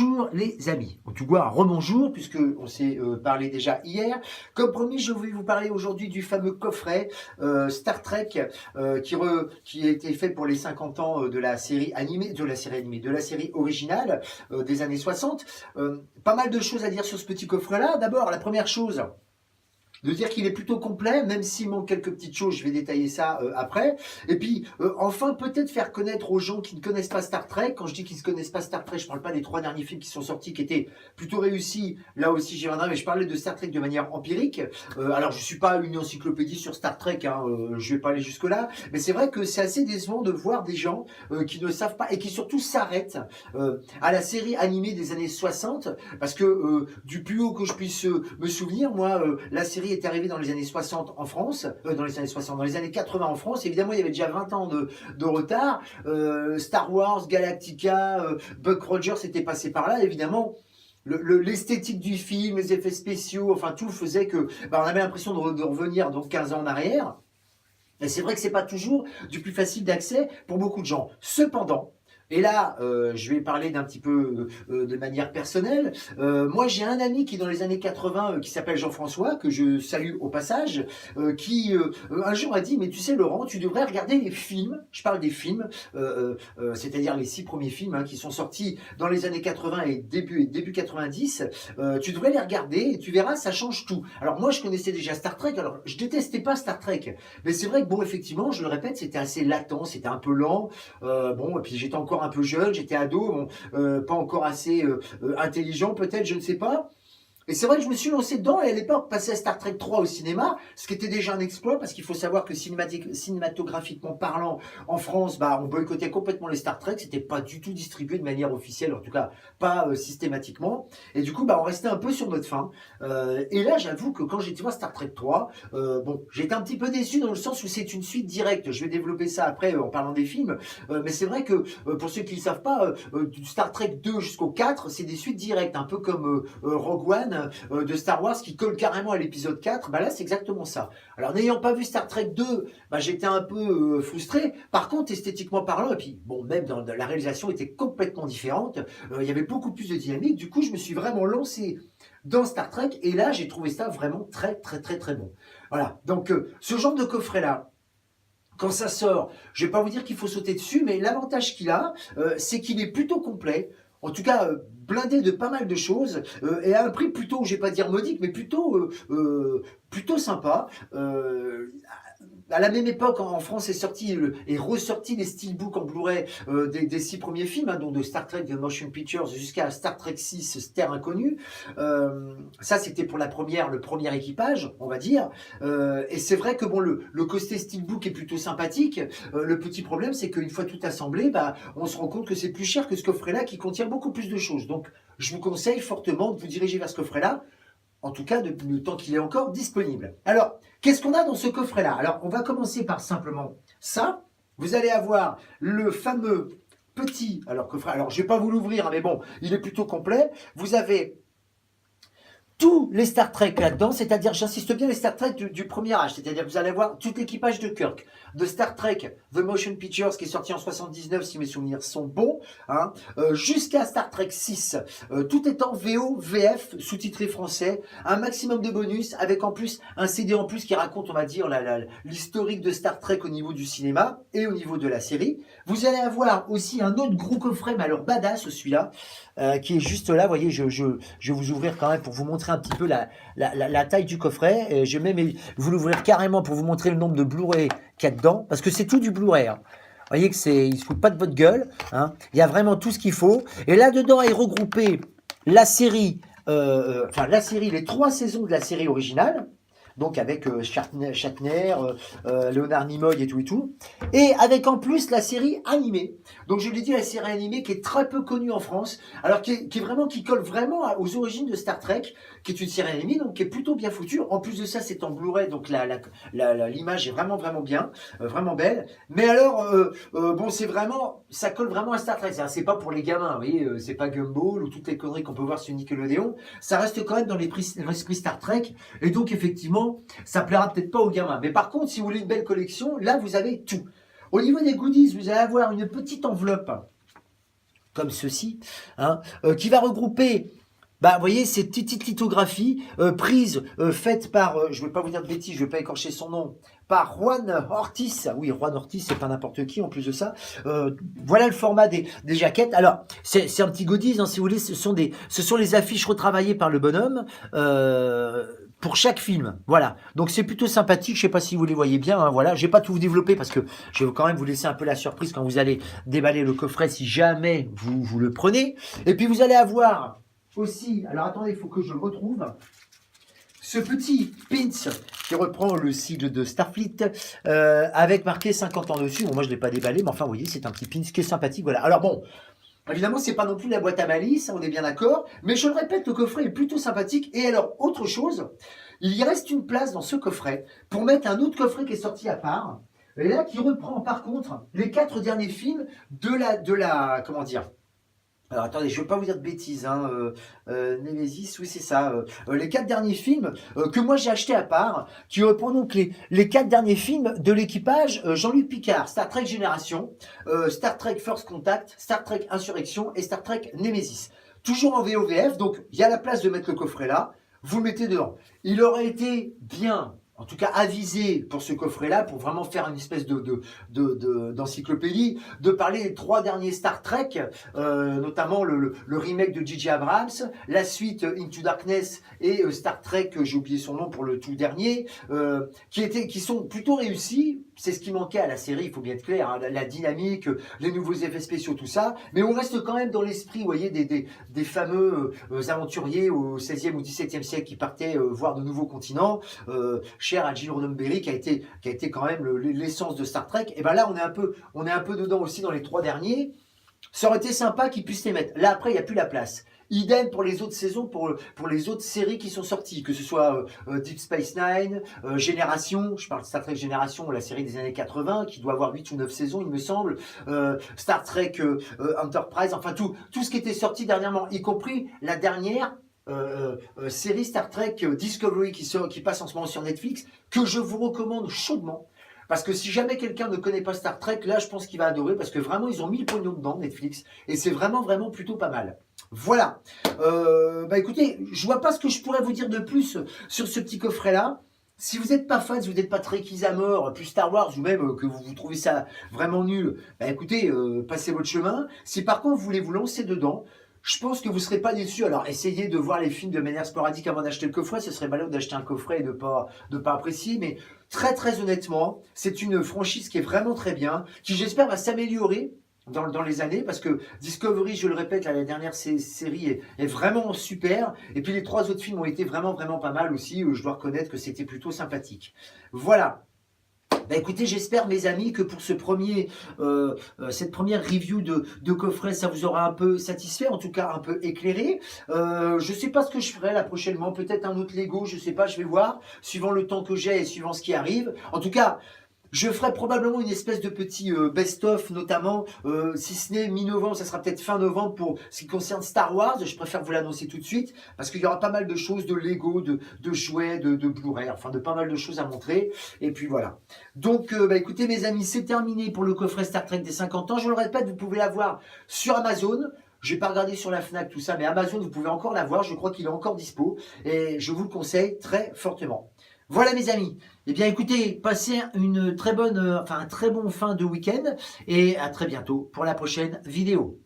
Bonjour les amis, ou tout cas rebonjour puisque on s'est parlé déjà hier. Comme promis, je vais vous parler aujourd'hui du fameux coffret Star Trek qui a été fait pour les 50 ans de la série animée, de la série originale des années 60. Pas mal de choses à dire sur ce petit coffret-là. D'abord, la première chose, de dire qu'il est plutôt complet, même s'il manque quelques petites choses, je vais détailler ça après. Et puis, enfin, peut-être faire connaître aux gens qui ne connaissent pas Star Trek. Quand je dis qu'ils ne connaissent pas Star Trek, je ne parle pas des 3 derniers films qui sont sortis, qui étaient plutôt réussis. Là aussi, j'y reviendrai, mais je parlais de Star Trek de manière empirique. Alors, je ne suis pas une encyclopédie sur Star Trek, hein, je ne vais pas aller jusque-là. Mais c'est vrai que c'est assez décevant de voir des gens qui ne savent pas et qui surtout s'arrêtent à la série animée des années 60. Parce que du plus haut que je puisse me souvenir, moi, la série est arrivé dans les années 60 en France, dans les années 80 en France. Évidemment, il y avait déjà 20 ans de retard. Star Wars, Galactica, Buck Rogers était passé par là. Évidemment, l'esthétique du film, les effets spéciaux, enfin tout faisait que on avait l'impression de revenir donc 15 ans en arrière. Et c'est vrai que c'est pas toujours du plus facile d'accès pour beaucoup de gens. Cependant, et là, je vais parler d'un petit peu de manière personnelle. Moi, j'ai un ami qui, dans les années 80, qui s'appelle Jean-François, que je salue au passage, qui un jour a dit, mais tu sais, Laurent, tu devrais regarder les films. Je parle des films, c'est-à-dire les 6 premiers films qui sont sortis dans les années 80 et début 90. Tu devrais les regarder et tu verras, ça change tout. Alors moi, je connaissais déjà Star Trek. Alors, je détestais pas Star Trek, mais c'est vrai que bon, effectivement, je le répète, c'était assez latent, c'était un peu lent. Bon, et puis j'étais encore un peu jeune, j'étais ado, bon, pas encore assez intelligent peut-être, je ne sais pas. Et c'est vrai que je me suis lancé dedans et à l'époque passait Star Trek 3 au cinéma, ce qui était déjà un exploit parce qu'il faut savoir que cinématographiquement parlant, en France, on boycottait complètement les Star Trek, c'était pas du tout distribué de manière officielle, en tout cas pas systématiquement. Et du coup, on restait un peu sur notre faim. Et là, j'avoue que quand j'étais voir Star Trek 3, bon, j'étais un petit peu déçu dans le sens où c'est une suite directe. Je vais développer ça après en parlant des films, mais c'est vrai que pour ceux qui ne savent pas, du Star Trek 2 jusqu'au 4, c'est des suites directes, un peu comme Rogue One de Star Wars qui colle carrément à l'épisode 4, là c'est exactement ça. Alors n'ayant pas vu Star Trek 2, j'étais un peu frustré. Par contre, esthétiquement parlant, et puis bon, même dans la réalisation était complètement différente, il y avait beaucoup plus de dynamique. Du coup, je me suis vraiment lancé dans Star Trek et là j'ai trouvé ça vraiment très bon. Voilà, donc ce genre de coffret là, quand ça sort, je ne vais pas vous dire qu'il faut sauter dessus, mais l'avantage qu'il a, c'est qu'il est plutôt complet. En tout cas, blindé de pas mal de choses, et à un prix plutôt, je ne vais pas dire modique, mais plutôt sympa. À la même époque, en France, est ressorti les steelbooks en Blu-ray des 6 premiers films, donc de Star Trek The Motion Pictures jusqu'à Star Trek 6 Terre Inconnue. Ça, c'était pour le premier équipage, on va dire. Et c'est vrai que bon, le côté steelbook est plutôt sympathique. Le petit problème, c'est qu'une fois tout assemblé, on se rend compte que c'est plus cher que ce coffret-là qui contient beaucoup plus de choses. Donc, je vous conseille fortement de vous diriger vers ce coffret-là. En tout cas, le temps qu'il est encore disponible. Alors, qu'est-ce qu'on a dans ce coffret-là? Alors, on va commencer par simplement ça. Vous allez avoir le fameux petit coffret. Alors, je ne vais pas vous l'ouvrir, mais bon, il est plutôt complet. Vous avez tous les Star Trek là-dedans, c'est-à-dire, j'insiste bien, les Star Trek du premier âge, c'est-à-dire vous allez voir tout l'équipage de Kirk, de Star Trek The Motion Pictures qui est sorti en 79 si mes souvenirs sont bons, jusqu'à Star Trek 6, tout est en VO, VF, sous-titré français, un maximum de bonus avec en plus un CD en plus qui raconte, on va dire, l'historique de Star Trek au niveau du cinéma et au niveau de la série. Vous allez avoir aussi un autre gros coffret, mais alors badass celui-là, qui est juste là, vous voyez, je vais vous ouvrir quand même pour vous montrer un petit peu la taille du coffret. Et je vais même vous l'ouvrir carrément pour vous montrer le nombre de Blu-ray qu'il y a dedans, parce que c'est tout du Blu-ray. Vous voyez que il se fout pas de votre gueule. Il y a vraiment tout ce qu'il faut. Et là-dedans est regroupé la série, les 3 saisons de la série originale. Donc avec Shatner, Leonard Nimoy et tout. Et avec en plus la série animée. Donc je l'ai dit, la série animée qui est très peu connue en France, alors qui colle vraiment aux origines de Star Trek, qui est une série animée, donc qui est plutôt bien foutue. En plus de ça, c'est en Blu-ray, donc l'image est vraiment bien, vraiment belle. Mais alors, bon, ça colle vraiment à Star Trek. C'est pas pour les gamins, vous voyez, c'est pas Gumball ou toutes les conneries qu'on peut voir sur Nickelodeon. Ça reste quand même dans l'esprit Star Trek. Et donc, effectivement, ça plaira peut-être pas aux gamins. Mais par contre, si vous voulez une belle collection, là, vous avez tout. Au niveau des goodies, vous allez avoir une petite enveloppe comme ceci, hein, qui va regrouper, bah, vous voyez, ces petites lithographies prises, faites par, je ne vais pas vous dire de bêtises, je ne vais pas écorcher son nom, par Juan Ortiz. Oui, Juan Ortiz, c'est pas n'importe qui en plus de ça. Voilà le format des jaquettes. Alors, c'est un petit goodies, hein, si vous voulez, ce sont les affiches retravaillées par le bonhomme. Pour chaque film, voilà. Donc c'est plutôt sympathique. Je sais pas si vous les voyez bien. Hein, voilà, je vais pas tout vous développer parce que je vais quand même vous laisser un peu la surprise quand vous allez déballer le coffret si jamais vous le prenez. Et puis vous allez avoir aussi. Alors attendez, il faut que je le retrouve. Ce petit pins qui reprend le sigle de Starfleet avec marqué 50 ans dessus. Bon, moi je l'ai pas déballé, mais enfin vous voyez, c'est un petit pins qui est sympathique. Voilà. Alors bon. Évidemment, c'est pas non plus la boîte à malice, on est bien d'accord. Mais je le répète, le coffret est plutôt sympathique. Et alors, autre chose, il y reste une place dans ce coffret pour mettre un autre coffret qui est sorti à part. Et là, qui reprend par contre les 4 derniers films de la comment dire. Alors attendez, je ne veux pas vous dire de bêtises, hein. Nemesis, oui c'est ça. Les 4 derniers films que moi j'ai achetés à part, qui reprend donc les 4 derniers films de l'équipage Jean-Luc Picard, Star Trek Génération, Star Trek First Contact, Star Trek Insurrection et Star Trek Nemesis. Toujours en VOVF, donc il y a la place de mettre le coffret là, vous le mettez dedans. Il aurait été bien, en tout cas avisé pour ce coffret-là, pour vraiment faire une espèce d'encyclopédie, de parler des 3 derniers Star Trek, notamment le remake de J.J. Abrams, la suite Into Darkness et Star Trek, j'ai oublié son nom pour le tout dernier, qui sont plutôt réussis. C'est ce qui manquait à la série, il faut bien être clair, hein, la dynamique, les nouveaux effets spéciaux, tout ça. Mais on reste quand même dans l'esprit, vous voyez, des fameux aventuriers au XVIe ou XVIIe siècle qui partaient voir de nouveaux continents, cher à Gene Roddenberry, qui a été quand même l'essence de Star Trek. Et ben là, on est un peu dedans aussi dans les 3 derniers. Ça aurait été sympa qu'ils puissent les mettre. Là, après, il n'y a plus la place. Idem pour les autres saisons, pour les autres séries qui sont sorties, que ce soit Deep Space Nine, Génération, je parle de Star Trek Génération, la série des années 80, qui doit avoir 8 ou 9 saisons, il me semble, Star Trek Enterprise, enfin tout ce qui était sorti dernièrement, y compris la dernière série Star Trek Discovery qui passe en ce moment sur Netflix, que je vous recommande chaudement. Parce que si jamais quelqu'un ne connaît pas Star Trek, là je pense qu'il va adorer, parce que vraiment ils ont mis le pognon dedans, Netflix, et c'est vraiment plutôt pas mal. Voilà. Bah écoutez, je vois pas ce que je pourrais vous dire de plus sur ce petit coffret-là. Si vous n'êtes pas fan, si vous n'êtes pas Trekkies à mort, plus Star Wars, ou même que vous trouvez ça vraiment nul, bah écoutez, passez votre chemin. Si par contre vous voulez vous lancer dedans, je pense que vous ne serez pas déçus. Alors, essayez de voir les films de manière sporadique avant d'acheter le coffret. Ce serait malheureux d'acheter un coffret et de pas apprécier. Mais très honnêtement, c'est une franchise qui est vraiment très bien, qui j'espère va s'améliorer dans les années, parce que Discovery, je le répète, la dernière série est vraiment super. Et puis les 3 autres films ont été vraiment pas mal aussi. Je dois reconnaître que c'était plutôt sympathique. Voilà. Bah écoutez, j'espère mes amis que pour cette première review de coffret, ça vous aura un peu satisfait, en tout cas un peu éclairé. Je sais pas ce que je ferai là prochainement, peut-être un autre Lego, je sais pas, je vais voir, suivant le temps que j'ai et suivant ce qui arrive. En tout cas, je ferai probablement une espèce de petit best-of, notamment, si ce n'est mi-novembre, ça sera peut-être fin novembre pour ce qui concerne Star Wars. Je préfère vous l'annoncer tout de suite, parce qu'il y aura pas mal de choses, de Lego, de jouets, de Blu-ray, enfin de pas mal de choses à montrer. Et puis voilà. Donc, bah, écoutez mes amis, c'est terminé pour le coffret Star Trek des 50 ans. Je le répète, vous pouvez l'avoir sur Amazon. Je n'ai pas regardé sur la Fnac tout ça, mais Amazon, vous pouvez encore l'avoir. Je crois qu'il est encore dispo. Et je vous le conseille très fortement. Voilà mes amis. Eh bien écoutez, passez une très bonne, un très bon fin de week-end et à très bientôt pour la prochaine vidéo.